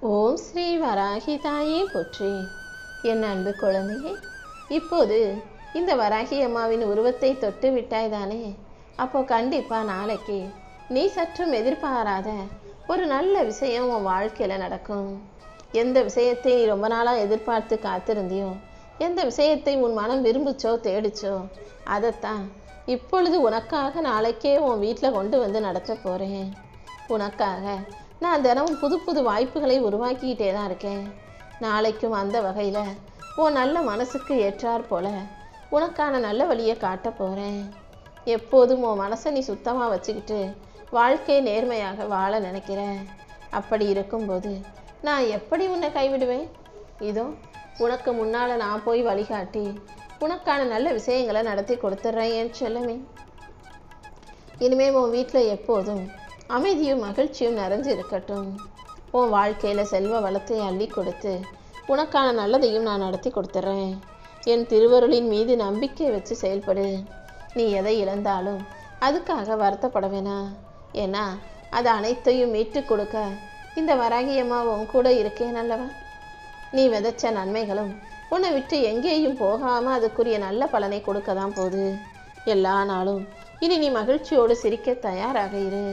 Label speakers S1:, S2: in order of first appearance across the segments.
S1: ஓம் ஸ்ரீ வராகி தாயே போற்றி. என் அன்பு குழந்தையே, இப்போது இந்த வராகி அம்மாவின் உருவத்தை தொட்டு விட்டாய்தானே? அப்போ கண்டிப்பா நாளைக்கு நீ சற்றும் எதிர்பாராத ஒரு நல்ல விஷயம் உன் வாழ்க்கையில நடக்கும். எந்த விஷயத்தை நீ ரொம்ப நாளா எதிர்பார்த்து காத்திருந்தியோ, எந்த விஷயத்தை உன் மனம் விரும்புச்சோ தேடிச்சோ, அதைத்தான் இப்பொழுது உனக்காக நாளைக்கே உன் வீட்டில் கொண்டு வந்து நடத்த போறேன். உனக்காக நான் தினமும் புது புது வாய்ப்புகளை உருவாக்கிக்கிட்டே தான் இருக்கேன். நாளைக்கும் அந்த வகையில் உன் நல்ல மனசுக்கு ஏற்றாற் போல உனக்கான நல்ல வழியை காட்ட போகிறேன். எப்போதும் உன் மனசை நீ சுத்தமாக வச்சுக்கிட்டு வாழ்க்கையை நேர்மையாக வாழ நினைக்கிற. அப்படி இருக்கும்போது நான் எப்படி உன்னை கைவிடுவேன்? இதோ உனக்கு முன்னால் நான் போய் வழிகாட்டி உனக்கான நல்ல விஷயங்களை நடத்தி கொடுத்துட்றேன் என் செல்லமே. இனிமேல் உன் வீட்டில் எப்போதும் அமைதியும் மகிழ்ச்சியும் நிறைஞ்சு இருக்கட்டும். உன் வாழ்க்கையில் செல்வ வளத்தை அள்ளி கொடுத்து உனக்கான நல்லதையும் நான் நடத்தி கொடுத்துட்றேன். என் திருவருளின் மீது நம்பிக்கை வச்சு செயல்படு. நீ எதை இழந்தாலும் அதுக்காக வருத்தப்பட வேணாம். ஏன்னா அது அனைத்தையும் மீட்டு கொடுக்க இந்த வராகியம்மா உன் கூட இருக்கேன் அல்லவா? நீ விதைச்ச நன்மைகளும் உன்னை விட்டு எங்கேயும் போகாமல் அதுக்குரிய நல்ல பலனை கொடுக்க தான் போகுது. எல்லா நாளும் இனி நீ மகிழ்ச்சியோடு சிரிக்க தயாராக இரு.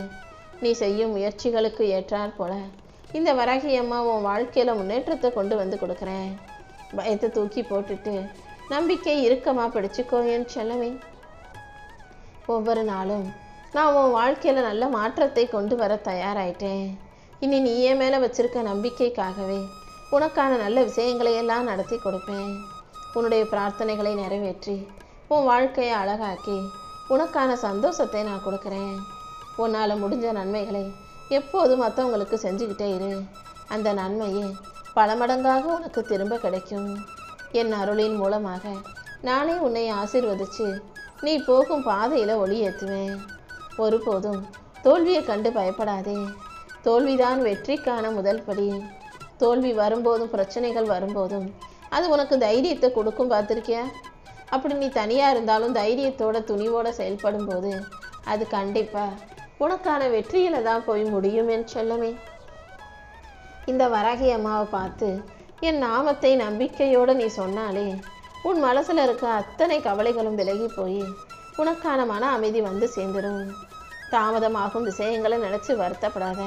S1: நீ செய்யும் முயற்சிகளுக்கு ஏற்றாற் போல இந்த வராகி அம்மா உன் வாழ்க்கையில் முன்னேற்றத்தை கொண்டு வந்து கொடுக்குறேன். பயத்தை தூக்கி போட்டுட்டு நம்பிக்கை இறுக்கமாக பிடிச்சிக்கோ என் செல்லமே. ஒவ்வொரு நாளும் நான் உன் வாழ்க்கையில் நல்ல மாற்றத்தை கொண்டு வர தயாராயிட்டேன். இனி நீ என் மேலே வச்சிருக்க நம்பிக்கைக்காகவே உனக்கான நல்ல விஷயங்களை எல்லாம் நடத்தி கொடுப்பேன். உன்னுடைய பிரார்த்தனைகளை நிறைவேற்றி உன் வாழ்க்கையை அழகாக்கி உனக்கான சந்தோஷத்தை நான் கொடுக்குறேன். உன்னால் முடிஞ்ச நன்மைகளை எப்போதும் மற்றவங்களுக்கு செஞ்சுக்கிட்டே இரு. அந்த நன்மையே பல மடங்காக உனக்கு திரும்ப கிடைக்கும். என் அருளின் மூலமாக நானே உன்னை ஆசீர்வதித்து நீ போகும் பாதையில் ஒளி ஏற்றுவேன். ஒருபோதும் தோல்வியை கண்டு பயப்படாதே. தோல்விதான் வெற்றிக்கான முதல் படி. தோல்வி வரும்போதும் பிரச்சனைகள் வரும்போதும் அது உனக்கு தைரியத்தை கொடுக்கும். பார்த்துருக்கியா? அப்படி நீ தனியாக இருந்தாலும் தைரியத்தோட துணிவோடு செயல்படும் போது அது கண்டிப்பாக உனக்கான வெற்றியில தான் போய் முடியும் என் செல்லமே. இந்த வராகி அம்மாவை பார்த்து என் நாமத்தை நம்பிக்கையோடு நீ சொன்னாலே உன் மனசில் இருக்க அத்தனை கவலைகளும் விலகி போய் உனக்கான மன அமைதி வந்து சேர்ந்துடும். தாமதமாகும் விஷயங்களை நினச்சி வருத்தப்படாத.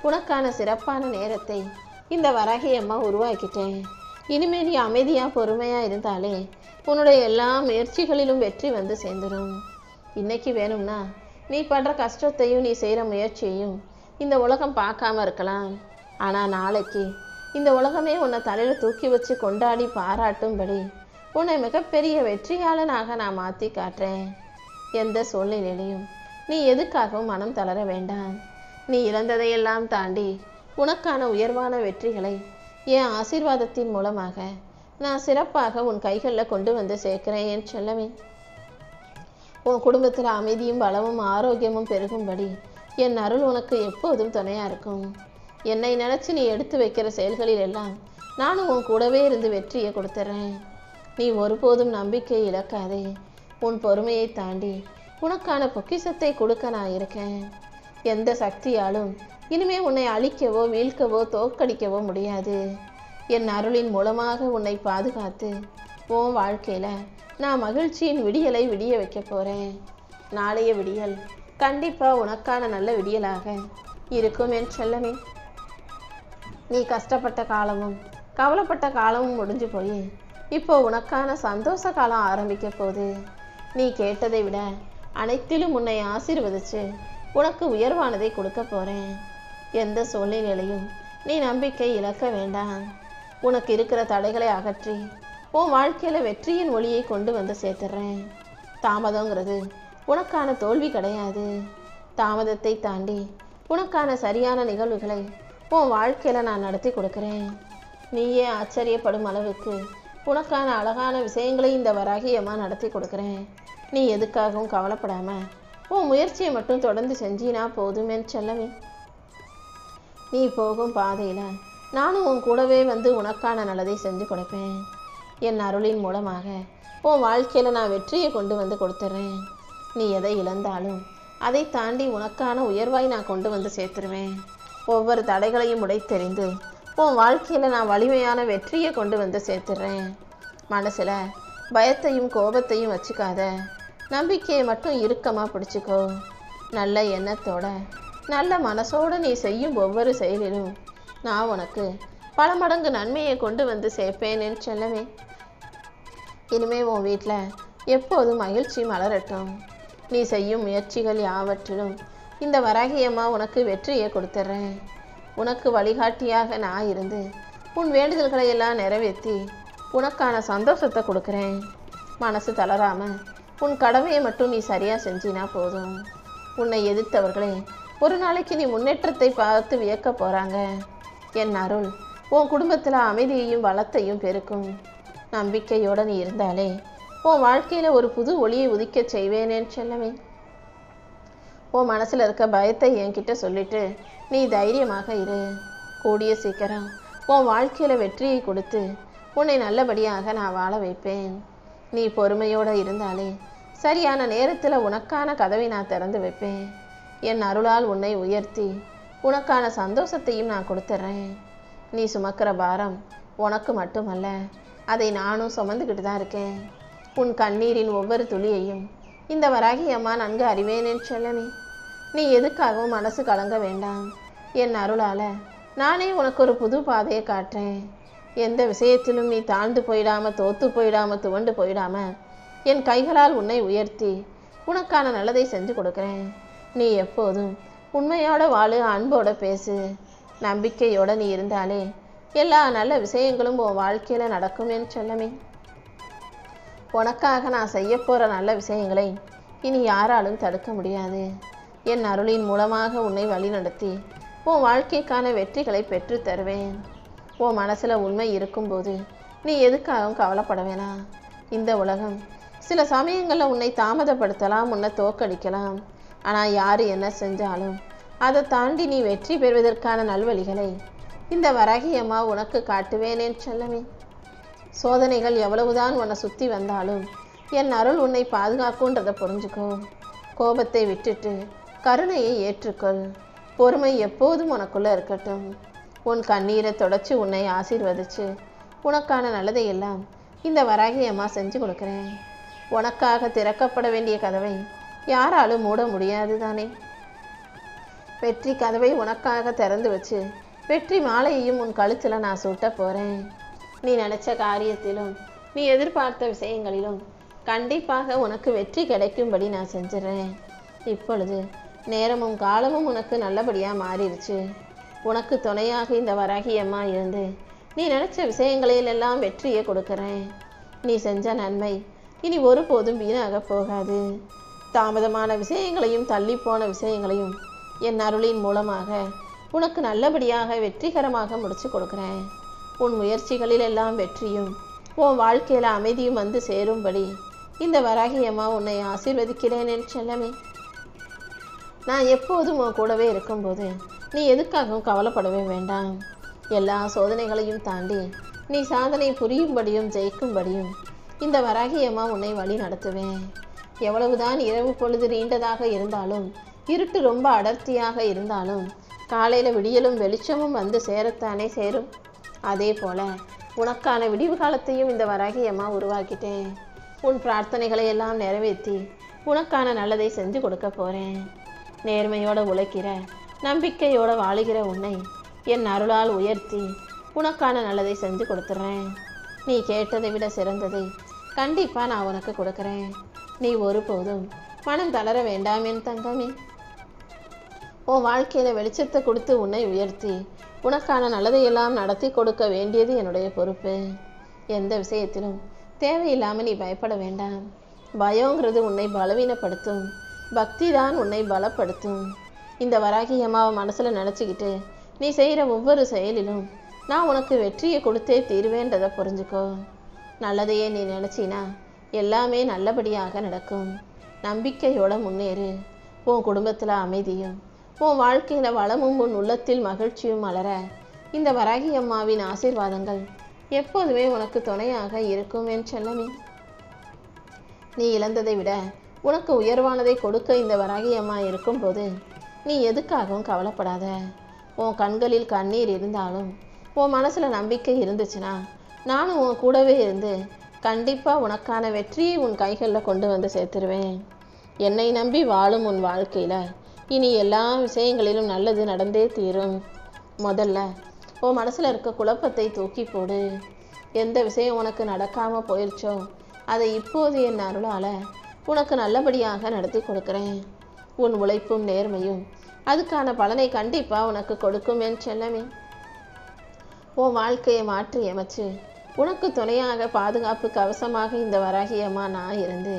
S1: உனக்கான சிறப்பான நேரத்தை இந்த வராகி அம்மா உருவாக்கிட்டேன். இனிமேல் நீ அமைதியாக பொறுமையாக இருந்தாலே உன்னுடைய எல்லா முயற்சிகளிலும் வெற்றி வந்து சேர்ந்துடும். இன்னைக்கு வேணும்னா நீ படுற கஷ்டத்தையும் நீ செய்கிற முயற்சியையும் இந்த உலகம் பார்க்காம இருக்கலாம். ஆனால் நாளைக்கு இந்த உலகமே உன்னை தலையில் தூக்கி வச்சு கொண்டாடி பாராட்டும்படி உன்னை மிகப்பெரிய வெற்றியாளனாக நான் மாற்றி காட்டுறேன். எந்த சூழ்நிலையிலையும் நீ எதுக்காகவும் மனம் தளர வேண்டாம். நீ இழந்ததையெல்லாம் தாண்டி உனக்கான உயர்வான வெற்றிகளை என் ஆசீர்வாதத்தின் மூலமாக நான் சிறப்பாக உன் கைகளில் கொண்டு வந்து சேர்க்கிறேன் என் செல்லமே. உன் குடும்பத்தில் அமைதியும் பலமும் ஆரோக்கியமும் பெருகும்படி என் அருள் உனக்கு எப்போதும் துணையாக இருக்கும். என்னை நினச்சி நீ எடுத்து வைக்கிற செயல்களில் எல்லாம் நானும் உன் கூடவே இருந்து வெற்றியை கொடுத்துட்றேன். நீ ஒருபோதும் நம்பிக்கை இழக்காதே. உன் பொறுமையை தாண்டி உனக்கான பொக்கிஷத்தை கொடுக்க நான் இருக்கேன். எந்த சக்தியாலும் இனிமே உன்னை அழிக்கவோ வீழ்க்கவோ தோற்கடிக்கவோ முடியாது. என் அருளின் மூலமாக உன்னை பாதுகாத்து உன் வாழ்க்கையில் நான் மகிழ்ச்சியின் விடியலை விடிய வைக்க போகிறேன். நாளைய விடியல் கண்டிப்பாக உனக்கான நல்ல விடியலாக இருக்கும் என் செல்லமே. நீ கஷ்டப்பட்ட காலமும் கவலைப்பட்ட காலமும் முடிஞ்சு போய் இப்போ உனக்கான சந்தோஷ காலம் ஆரம்பிக்க போகுது. நீ கேட்டதை விட அனைத்திலும் உன்னை ஆசீர்வதிச்சு உனக்கு உயர்வானதை கொடுக்க போகிறேன். எந்த சூழ்நிலையிலையும் நீ நம்பிக்கை இழக்க வேண்டாம். உனக்கு இருக்கிற தடைகளை அகற்றி உன் வாழ்க்கையில் வெற்றியின் ஒளியை கொண்டு வந்து சேர்த்துட்றேன். தாமதங்கிறது உனக்கான தோல்வி கிடையாது. தாமதத்தை தாண்டி உனக்கான சரியான நிகழ்வுகளை உன் வாழ்க்கையில் நான் நடத்தி கொடுக்குறேன். நீயே ஆச்சரியப்படும் அளவுக்கு உனக்கான அழகான விஷயங்களை இந்த வராகியமாக நடத்தி கொடுக்குறேன். நீ எதுக்காகவும் கவலைப்படாமல் உன் முயற்சியை மட்டும் தொடர்ந்து செஞ்சினா போதும் என் செல்லமே. நீ போகும் பாதையில் நானும் உன் கூடவே வந்து உனக்கான நல்லதை செஞ்சு கொடுப்பேன். என் அருளின் மூலமாக உன் வாழ்க்கையில் நான் வெற்றியை கொண்டு வந்து கொடுத்துட்றேன். நீ எதை இழந்தாலும் அதை தாண்டி உனக்கான உயர்வாய் நான் கொண்டு வந்து சேர்த்துருவேன். ஒவ்வொரு தடைகளையும் உடைத்தெறிந்து உன் வாழ்க்கையில் நான் வலிமையான வெற்றியை கொண்டு வந்து சேர்த்துடுறேன். மனசில் பயத்தையும் கோபத்தையும் வச்சுக்காத, நம்பிக்கையை மட்டும் இறுக்கமாக பிடிச்சிக்கோ. நல்ல எண்ணத்தோட நல்ல மனசோடு நீ செய்யும் ஒவ்வொரு செயலிலும் நான் உனக்கு பல மடங்கு நன்மையை கொண்டு வந்து சேர்ப்பேன்னு செல்லவே. இனிமே உன் வீட்டில் எப்போதும் மகிழ்ச்சி மலரட்டும். நீ செய்யும் முயற்சிகள் யாவற்றிலும் இந்த வராகியம்மா உனக்கு வெற்றியை கொடுத்துட்றேன். உனக்கு வழிகாட்டியாக நான் இருந்து உன் வேண்டுதல்களை எல்லாம் நிறைவேற்றி உனக்கான சந்தோஷத்தை கொடுக்குறேன். மனசு தளராம உன் கடமையை மட்டும் நீ சரியாக செஞ்சினா போதும். உன்னை எதிர்த்தவர்களே ஒரு நாளைக்கு நீ முன்னேற்றத்தை பார்த்து வியக்க போகிறாங்க. என் அருள் உன் குடும்பத்தில் அமைதியையும் வளத்தையும் பெருக்கும். நம்பிக்கையோடு நீ இருந்தாலே உன் வாழ்க்கையில் ஒரு புது ஒளியை உதிக்க செய்வேனேன்னு செல்லவே. உன் மனசில் இருக்க பயத்தை என்கிட்ட சொல்லிட்டு நீ தைரியமாக இரு. கூடிய சீக்கிரம் உன் வாழ்க்கையில் வெற்றியை கொடுத்து உன்னை நல்லபடியாக நான் வாழ வைப்பேன். நீ பொறுமையோடு இருந்தாலே சரியான நேரத்தில் உனக்கான கதவை நான் திறந்து வைப்பேன். என் அருளால் உன்னை உயர்த்தி உனக்கான சந்தோஷத்தையும் நான் கொடுத்துட்றேன். நீ சுமக்கிற பாரம் உனக்கு மட்டுமல்ல, அதை நானும் சுமந்துக்கிட்டு தான் இருக்கேன். உன் கண்ணீரின் ஒவ்வொரு துளியையும் இந்த வராகி அம்மா நன்கு அறிவேனேன்னு சொல்லவே. நீ எதுக்காகவும் மனசு கலங்க வேண்டாம். என் அருளால் நானே உனக்கு ஒரு புது பாதையை காட்டுறேன். எந்த விஷயத்திலும் நீ தாழ்ந்து போயிடாமல் தோற்று போயிடாமல் துவண்டு போயிடாமல் என் கைகளால் உன்னை உயர்த்தி உனக்கான நல்லதை செஞ்சு கொடுக்குறேன். நீ எப்போதும் உண்மையோட வாழு, அன்போட பேசு. நம்பிக்கையோடு நீ இருந்தாலே எல்லா நல்ல விஷயங்களும் உன் வாழ்க்கையில் நடக்குமேன்னு சொல்லமே. உனக்காக நான் செய்ய போகிற நல்ல விஷயங்களை இனி யாராலும் தடுக்க முடியாது. என் அருளின் மூலமாக உன்னை வழிநடத்தி உன் வாழ்க்கைக்கான வெற்றிகளை பெற்று தருவேன். உன் மனசில் உண்மை இருக்கும்போது நீ எதுக்காகவும் கவலைப்பட வேணாம். இந்த உலகம் சில சமயங்களில் உன்னை தாமதப்படுத்தலாம், உன்னை தோக்கடிக்கலாம். ஆனால் யார் என்ன செஞ்சாலும் அதை தாண்டி நீ வெற்றி பெறுவதற்கான நல்வழிகளை இந்த வராகி அம்மா உனக்கு காட்டுவேனேன்னு சொல்லவே. சோதனைகள் எவ்வளவுதான் உன்னை சுற்றி வந்தாலும் என் அருள் உன்னை பாதுகாக்குன்றதை புரிஞ்சுக்கோ. கோபத்தை விட்டுட்டு கருணையை ஏற்றுக்கொள். பொறுமை எப்போதும் உனக்குள்ளே இருக்கட்டும். உன் கண்ணீரை தொடச்சி உன்னை ஆசீர்வதிச்சு உனக்கான நல்லதை எல்லாம் இந்த வராகி அம்மா செஞ்சு கொடுக்குறேன். உனக்காக திறக்கப்பட வேண்டிய கதவை யாராலும் மூட முடியாது தானே. வெற்றி கதவை உனக்காக திறந்து வச்சு வெற்றி மாலையையும் உன் கழுத்தில் நான் சூட்ட போகிறேன். நீ நினச்ச காரியத்திலும் நீ எதிர்பார்த்த விஷயங்களிலும் கண்டிப்பாக உனக்கு வெற்றி கிடைக்கும்படி நான் செஞ்சிடறேன். இப்பொழுது நேரமும் காலமும் உனக்கு நல்லபடியாக மாறிடுச்சு. உனக்கு துணையாக இந்த வராகி அம்மா இருந்து நீ நினச்ச விஷயங்களிலெல்லாம் வெற்றியை கொடுக்குறேன். நீ செஞ்ச நன்மை இனி ஒருபோதும் வீணாக போகாது. தாமதமான விஷயங்களையும் தள்ளிப்போன விஷயங்களையும் என் அருளின் மூலமாக உனக்கு நல்லபடியாக வெற்றிகரமாக முடிச்சு கொடுக்குறேன். உன் முயற்சிகளிலெல்லாம் வெற்றியும் உன் வாழ்க்கையில் அமைதியும் வந்து சேரும்படி இந்த வராகி அம்மா உன்னை ஆசீர்வதிக்கிறேன் என்று செல்லமே. நான் எப்போதும் உன் கூடவே இருக்கும்போது நீ எதுக்காகவும் கவலைப்படவே வேண்டாம். எல்லா சோதனைகளையும் தாண்டி நீ சாதனை புரியும்படியும் ஜெயிக்கும்படியும் இந்த வராகி அம்மா உன்னை வழி நடத்துவேன். எவ்வளவுதான் இரவு பொழுது நீண்டதாக இருந்தாலும், இருட்டு ரொம்ப அடர்த்தியாக இருந்தாலும் காலையில் விடியலும் வெளிச்சமும் வந்து சேரத்தானே சேரும். அதே போல் உனக்கான விடிவு காலத்தையும் இந்த வராகி அம்மா உருவாக்கிட்டேன். உன் பிரார்த்தனைகளை எல்லாம் நிறைவேற்றி உனக்கான நல்லதை செஞ்சு கொடுக்க போகிறேன். நேர்மையோடு உழைக்கிற, நம்பிக்கையோடு வாழுகிற உன்னை என் அருளால் உயர்த்தி உனக்கான நல்லதை செஞ்சு கொடுத்துட்றேன். நீ கேட்டதை விட சிறந்ததை கண்டிப்பாக நான் உனக்கு கொடுக்குறேன். நீ ஒருபோதும் மனம் தளர வேண்டாம் என் தங்கமே. உன் வாழ்க்கையில் வெளிச்சத்தை கொடுத்து உன்னை உயர்த்தி உனக்கான நல்லதையெல்லாம் நடத்தி கொடுக்க வேண்டியது என்னுடைய பொறுப்பு. எந்த விஷயத்திலும் தேவையில்லாமல் நீ பயப்பட வேண்டாம். பயங்கிறது உன்னை பலவீனப்படுத்தும், பக்தி தான் உன்னை பலப்படுத்தும். இந்த வராகி அம்மாவை மனசில் நினச்சிக்கிட்டு நீ செய்கிற ஒவ்வொரு செயலிலும் நான் உனக்கு வெற்றியை கொடுத்தே தீர்வேன்றதை புரிஞ்சுக்கோ. நல்லதையே நீ நினச்சினா எல்லாமே நல்லபடியாக நடக்கும். நம்பிக்கையோடு முன்னேறு. உன் குடும்பத்தில் அமைதியும் உன் வாழ்க்கையில் வளமும் உன் உள்ளத்தில் மகிழ்ச்சியும் மலர இந்த வராகி அம்மாவின் ஆசீர்வாதங்கள் எப்போதுமே உனக்கு துணையாக இருக்கும் என் செல்லமே. நீ இழந்ததை விட உனக்கு உயர்வானதை கொடுக்க இந்த வராகி அம்மா இருக்கும்போது நீ எதுக்காகவும் கவலைப்படாத. உன் கண்களில் கண்ணீர் இருந்தாலும் உன் மனசில் நம்பிக்கை இருந்துச்சுன்னா நானும் உன் கூடவே இருந்து கண்டிப்பாக உனக்கான வெற்றியை உன் கைகளில் கொண்டு வந்து சேர்த்துருவேன். என்னை நம்பி வாழும் உன் வாழ்க்கையில் இனி எல்லா விஷயங்களிலும் நல்லது நடந்தே தீரும். முதல்ல உன் மனசில் இருக்க குழப்பத்தை தூக்கி போடு. எந்த விஷயம் உனக்கு நடக்காமல் போயிடுச்சோ அதை இப்போது என் அருளால் உனக்கு நல்லபடியாக நடத்தி கொடுக்குறேன். உன் உழைப்பும் நேர்மையும் அதுக்கான பலனை கண்டிப்பாக உனக்கு கொடுக்கும் என் செல்லமே. உன் வாழ்க்கையை மாற்றி அமைச்சு உனக்கு துணையாக பாதுகாப்பு கவசமாக இந்த வராகி அம்மா நான் இருந்து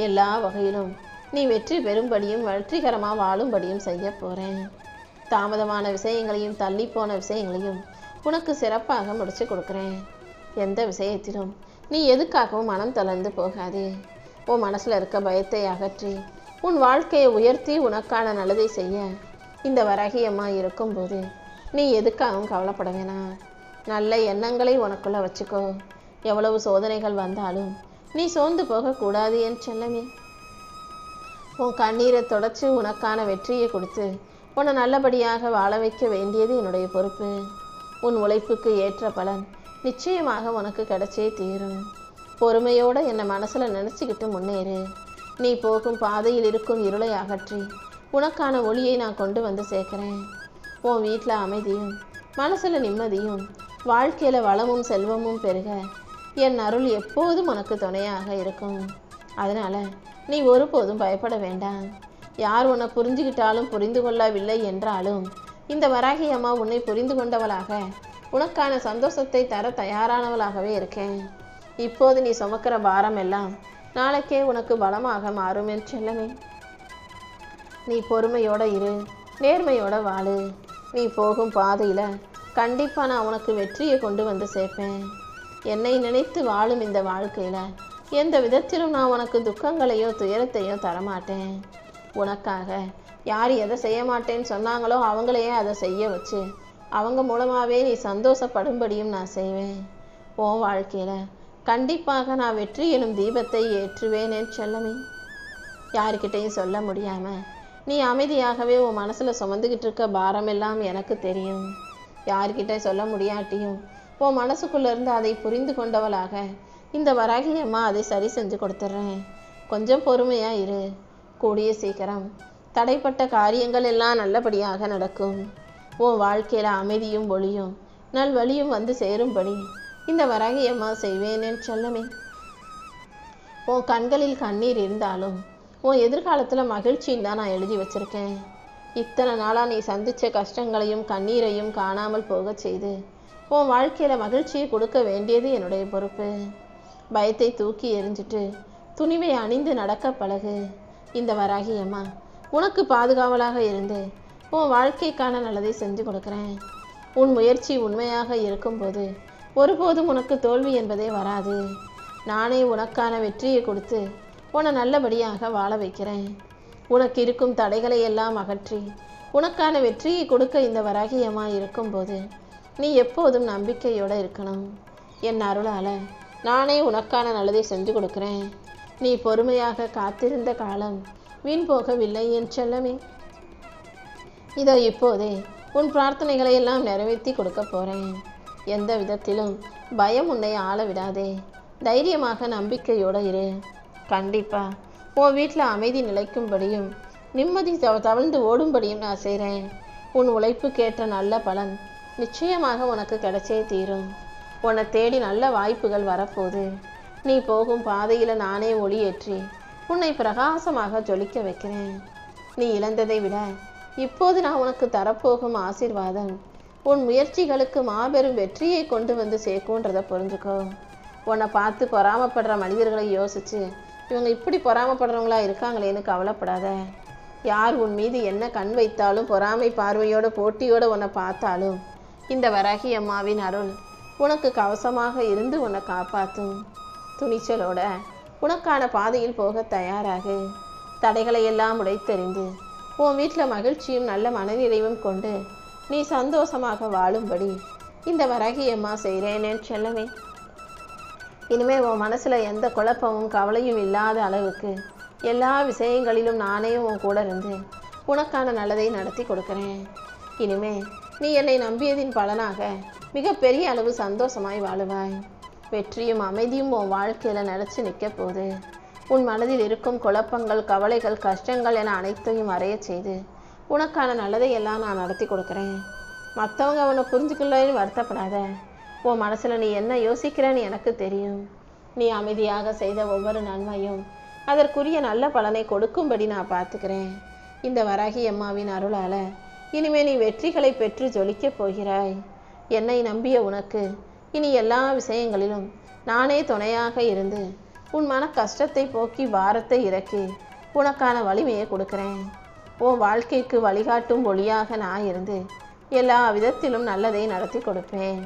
S1: எல்லா வகையிலும் நீ வெற்றி பெறும்படியும் வெற்றிகரமாக வாழும்படியும் செய்ய போகிறேன். தாமதமான விஷயங்களையும் தள்ளி போன விஷயங்களையும் உனக்கு சிறப்பாக முடிச்சு கொடுக்குறேன். எந்த விஷயத்திலும் நீ எதுக்காகவும் மனம் தளர்ந்து போகாதே. உன் மனசில் இருக்க பயத்தை அகற்றி உன் வாழ்க்கையை உயர்த்தி உனக்கான நல்லதை செய்ய இந்த வராகி அம்மா இருக்கும்போது நீ எதுக்காகவும் கவலைப்பட வேணாம். நல்ல எண்ணங்களை உனக்குள்ளே வச்சுக்கோ. எவ்வளவு சோதனைகள் வந்தாலும் நீ சோர்ந்து போகக்கூடாது என் செல்லமே. உன் கண்ணீரை தொடச்சி உனக்கான வெற்றியை கொடுத்து உன்னை நல்லபடியாக வாழ வைக்க வேண்டியது என்னுடைய பொறுப்பு. உன் உழைப்புக்கு ஏற்ற பலன் நிச்சயமாக உனக்கு கிடைச்சே தீரும். பொறுமையோடு என்னை மனசில் நினச்சிக்கிட்டு முன்னேறு. நீ போகும் பாதையில் இருக்கும் இருளை அகற்றி உனக்கான ஒளியை நான் கொண்டு வந்து சேர்க்குறேன். உன் வீட்டில் அமைதியும் மனசில் நிம்மதியும் வாழ்க்கையில் வளமும் செல்வமும் பெருக என் அருள் எப்போதும் உனக்கு துணையாக இருக்கும். அதனால் நீ ஒருபோதும் பயப்பட வேண்டாம். யார் உன்னை புரிஞ்சுக்கிட்டாலும் புரிந்து கொள்ளவில்லை என்றாலும் இந்த வராகி அம்மா உன்னை புரிந்து கொண்டவளாக உனக்கான சந்தோஷத்தை தர தயாரானவளாகவே இருக்கேன். இப்போது நீ சுமக்கிற பாரம் எல்லாம் நாளைக்கே உனக்கு பலமாக மாறும் என் செல்லமே. நீ பொறுமையோடு இரு, நேர்மையோட வாழு. நீ போகும் பாதையில் கண்டிப்பாக நான் உனக்கு வெற்றியை கொண்டு வந்து சேர்ப்பேன். என்னை நினைத்து வாழும் இந்த வாழ்க்கையில் எந்த விதத்திலும் நான் உனக்கு துக்கங்களையோ துயரத்தையோ தரமாட்டேன். உனக்காக யார் எதை செய்ய மாட்டேன்னு சொன்னாங்களோ அவங்களையே அதை செய்ய வச்சு அவங்க மூலமாகவே நீ சந்தோஷப்படும்படியும் நான் செய்வேன். உன் வாழ்க்கையில் கண்டிப்பாக நான் வெற்றி எனும் தீபத்தை ஏற்றுவேன் என் செல்லமே. யாருக்கிட்டையும் சொல்ல முடியாமல் நீ அமைதியாகவே உன் மனசில் சுமந்துக்கிட்டு இருக்க பாரமெல்லாம் எனக்கு தெரியும். யார்கிட்ட சொல்ல முடியாட்டியும் உன் மனசுக்குள்ளேருந்து அதை புரிந்து கொண்டவளாக இந்த வராகி அம்மா அதை சரி செஞ்சு கொடுத்துட்றேன். கொஞ்சம் பொறுமையாக இரு. கூடிய சீக்கிரம் தடைப்பட்ட காரியங்கள் எல்லாம் நல்லபடியாக நடக்கும். உன் வாழ்க்கையில் அமைதியும் ஒளியும் நல்வழியும் வந்து சேரும்படி இந்த வராகி அம்மா செய்வேன் என் செல்லமே. உன் கண்களில் கண்ணீர் இருந்தாலும் உன் எதிர்காலத்தில் மகிழ்ச்சின்னு தான் நான் எழுதி வச்சுருக்கேன். இத்தனை நாளாக நீ சந்தித்த கஷ்டங்களையும் கண்ணீரையும் காணாமல் போக செய்து உன் வாழ்க்கையில் மகிழ்ச்சியை கொடுக்க வேண்டியது என்னுடைய பொறுப்பு. பயத்தை தூக்கி எறிஞ்சிட்டு துணிவை அணிந்து நடக்க பழகு. இந்த வராகி அம்மா உனக்கு பாதுகாவலாக இருந்து உன் வாழ்க்கைக்கான நல்லதை செஞ்சு கொடுக்குறேன். உன் முயற்சி உண்மையாக இருக்கும்போது ஒருபோதும் உனக்கு தோல்வி என்பதே வராது. நானே உனக்கான வெற்றியை கொடுத்து உன்னை நல்லபடியாக வாழ வைக்கிறேன். உனக்கு இருக்கும் தடைகளை எல்லாம் அகற்றி உனக்கான வெற்றியை கொடுக்க இந்த வராகி அம்மா இருக்கும்போது நீ எப்போதும் நம்பிக்கையோடு இருக்கணும். என் அருளால் நானே உனக்கான நல்லதை செஞ்சு கொடுக்குறேன். நீ பொறுமையாக காத்திருந்த காலம் வீண் போகவில்லை என் செல்லமே. இதோ இப்போதே உன் பிரார்த்தனைகளை எல்லாம் நிறைவேற்றி கொடுக்க போகிறேன். எந்த விதத்திலும் பயம் உன்னை ஆள விடாதே. தைரியமாக நம்பிக்கையோடு இரு. கண்டிப்பாக உன் வீட்டில் அமைதி நிலைக்கும்படியும் நிம்மதி தவழ்ந்து ஓடும்படியும் நான் செய்கிறேன். உன் உழைப்புக்கேற்ற நல்ல பலன் நிச்சயமாக உனக்கு கிடைச்சே தீரும். உன்னை தேடி நல்ல வாய்ப்புகள் வரப்போகுது. நீ போகும் பாதையில் நானே ஒளியேற்றி உன்னை பிரகாசமாக ஜொலிக்க வைக்கிறேன். நீ இழந்ததை விட இப்போது நான் உனக்கு தரப்போகும் ஆசீர்வாதம் உன் முயற்சிகளுக்கு மாபெரும் வெற்றியை கொண்டு வந்து சேர்க்குன்றதை புரிஞ்சுக்கோ. உன்னை பார்த்து பொறாமப்படுற மனிதர்களை யோசிச்சு இவங்க இப்படி பொறாமப்படுறவங்களா இருக்காங்களேன்னு கவலைப்படாத. யார் உன் மீது என்ன கண் வைத்தாலும் பொறாமை பார்வையோட போட்டியோடு உன்னை பார்த்தாலும் இந்த வராகி அம்மாவின் அருள் உனக்கு கவசமாக இருந்து உன்னை காப்பாற்றும். துணிச்சலோட உனக்கான பாதையில் போக தயாராகு. தடைகளை எல்லாம் உடைத்தெறிந்து உன் வீட்டில் மகிழ்ச்சியும் நல்ல மனநிறைவும் கொண்டு நீ சந்தோஷமாக வாழும்படி இந்த வராகி அம்மா செய்கிறேனே செல்லமே. இனிமேல் உன் மனசில் எந்த குழப்பமும் கவலையும் இல்லாத அளவுக்கு எல்லா விஷயங்களிலும் நானே உன் கூட இருந்து உனக்கான நல்லதை நடத்தி கொடுக்குறேன். இனிமே நீ என்னை நம்பியதின் பலனாக மிகப்பெரிய அளவு சந்தோஷமாய் வாழுவாய். வெற்றியும் அமைதியும் உன் வாழ்க்கையில் நினச்சி நிற்க போகுது. உன் மனதில் இருக்கும் குழப்பங்கள், கவலைகள், கஷ்டங்கள் என அனைத்தையும் மறைய செய்து உனக்கான நல்லதை எல்லாம் நான் நடத்தி கொடுக்குறேன். மற்றவங்க அவனை புரிஞ்சுக்கலன்னு வருத்தப்படாத. உன் மனசில் நீ என்ன யோசிக்கிறேன்னு எனக்கு தெரியும். நீ அமைதியாக செய்த ஒவ்வொரு நன்மையும் அதற்குரிய நல்ல பலனை கொடுக்கும்படி நான் பார்த்துக்கிறேன். இந்த வராகி அம்மாவின் அருளால் இனிமே நீ வெற்றிகளை பெற்று ஜொலிக்கப் போகிறாய். என்னை நம்பிய உனக்கு இனி எல்லா விஷயங்களிலும் நானே துணையாக இருந்து உன் மன கஷ்டத்தை போக்கி பாரத்தை இறக்கி உனக்கான வலிமையை கொடுக்குறேன். உன் வாழ்க்கைக்கு வழிகாட்டும் ஒளியாக நான் இருந்து எல்லா விதத்திலும் நல்லதை நடத்தி கொடுப்பேன்.